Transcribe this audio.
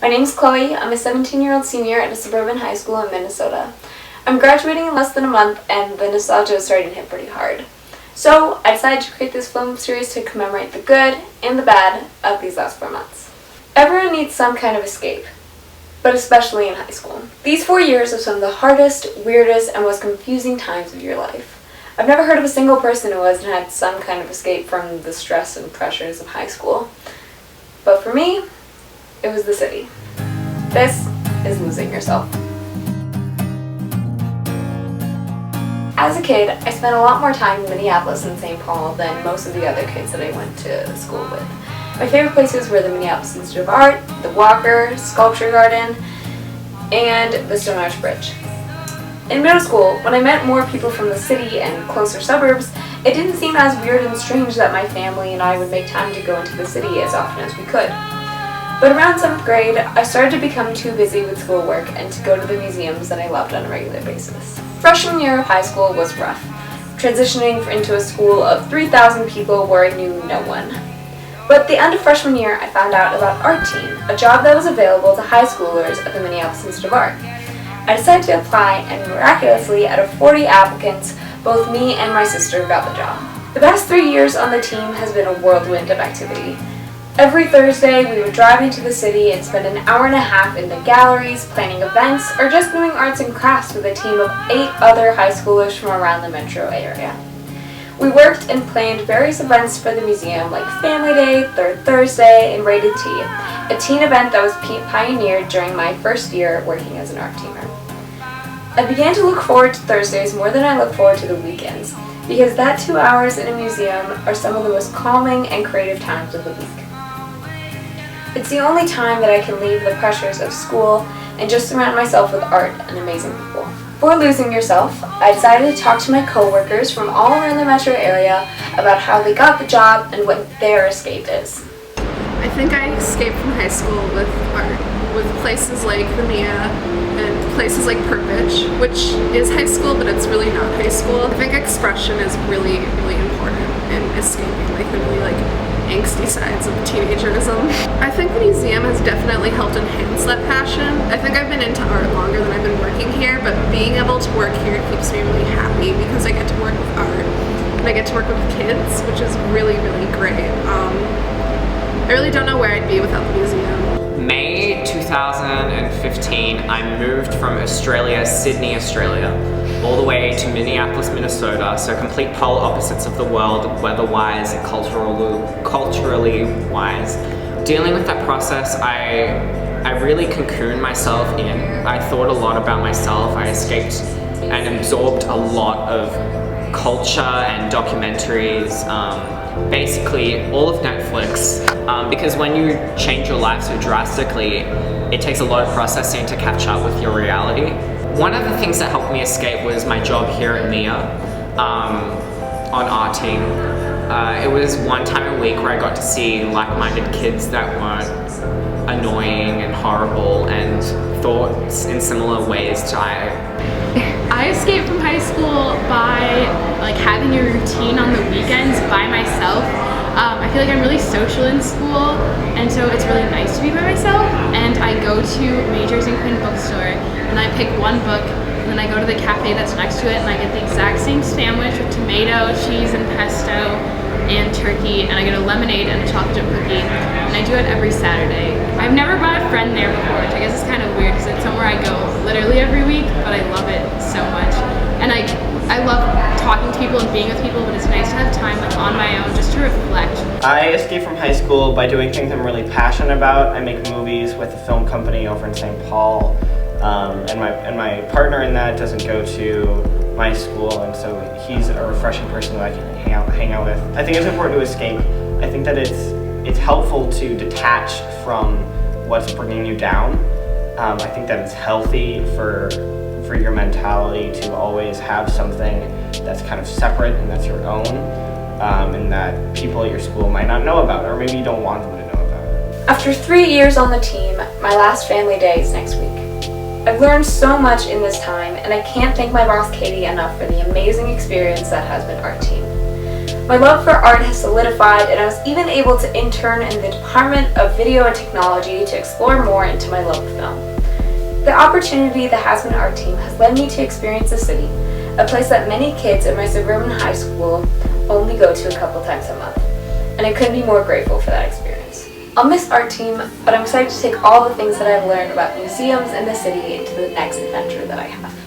My name is Chloe. I'm a 17-year-old senior at a suburban high school in Minnesota. I'm graduating in less than a month and the nostalgia is starting to hit pretty hard. So I decided to create this film series to commemorate the good and the bad of these last 4 months. Everyone needs some kind of escape, but especially in high school. These 4 years are some of the hardest, weirdest, and most confusing times of your life. I've never heard of a single person who hasn't had some kind of escape from the stress and pressures of high school. But for me, it was the city. This is losing yourself. As a kid, I spent a lot more time in Minneapolis and St. Paul than most of the other kids that I went to school with. My favorite places were the Minneapolis Institute of Art, the Walker, Sculpture Garden, and the Stonish Bridge. In middle school, when I met more people from the city and closer suburbs, it didn't seem as weird and strange that my family and I would make time to go into the city as often as we could. But around 7th grade, I started to become too busy with schoolwork and to go to the museums that I loved on a regular basis. Freshman year of high school was rough, transitioning into a school of 3,000 people where I knew no one. But at the end of freshman year, I found out about Art Team, a job that was available to high schoolers at the Minneapolis Institute of Art. I decided to apply, and miraculously, out of 40 applicants, both me and my sister got the job. The past 3 years on the team has been a whirlwind of activity. Every Thursday, we would drive into the city and spend an hour and a half in the galleries, planning events, or just doing arts and crafts with a team of 8 other high schoolers from around the metro area. We worked and planned various events for the museum like Family Day, Third Thursday, and Rated Tea, a teen event that was pioneered during my first year working as an art teamer. I began to look forward to Thursdays more than I look forward to the weekends, because that 2 hours in a museum are some of the most calming and creative times of the week. It's the only time that I can leave the pressures of school and just surround myself with art and amazing people. For losing yourself, I decided to talk to my coworkers from all around the metro area about how they got the job and what their escape is. I think I escaped from high school with art, with places like the Mia and places like Purpich, which is high school, but it's really not high school. I think expression is really, really important in escaping like the really angsty sides of teenagerism. I think the museum has definitely helped enhance that passion. I think I've been into art longer than I've been working here, but being able to work here keeps me really happy because I get to work with art and I get to work with kids, which is really, really great. I really don't know where I'd be without the museum. May 2015, I moved from Australia, Sydney, Australia, all the way to Minneapolis, Minnesota, so complete polar opposites of the world, weather-wise and culturally wise. Dealing with that process, I really cocooned myself in. I thought a lot about myself. I escaped and absorbed a lot of culture and documentaries, basically all of Netflix, because when you change your life so drastically, it takes a lot of processing to catch up with your reality. One of the things that helped me escape was my job here at MIA on Art Team. It was one time a week where I got to see like-minded kids that weren't annoying and horrible and thought in similar ways to I escaped from high school by having a routine on the weekends by myself. I feel like I'm really social in school, and so it's really nice to be by myself. And I go to Majors and Quinn bookstore, and I pick one book, and then I go to the cafe that's next to it, and I get the exact same sandwich with tomato, cheese, and pesto, and turkey, and I get a lemonade and a chocolate chip cookie, and I do it every Saturday. I've never brought a friend there before, which I guess is kind of weird because it's somewhere I go literally every week, but I love it so much. And I love talking to people and being with people, but it's nice to have time on my own just to reflect. I escaped from high school by doing things I'm really passionate about. I make movies with a film company over in St. Paul, and my partner in that doesn't go to my school, and so he's a refreshing person that I can hang out with. I think it's important to escape. I think that it's helpful to detach from what's bringing you down. I think that it's healthy for your mentality to always have something that's kind of separate and that's your own, and that people at your school might not know about, or maybe you don't want them to know about it. After 3 years on the team, my last family day is next week. I've learned so much in this time, and I can't thank my boss Katie enough for the amazing experience that has been Art Team. My love for art has solidified, and I was even able to intern in the Department of Video and Technology to explore more into my love of film. The opportunity the Hasman Art Team has led me to experience the city, a place that many kids in my suburban high school only go to a couple times a month, and I couldn't be more grateful for that experience. I'll miss Art Team, but I'm excited to take all the things that I've learned about museums and the city into the next adventure that I have.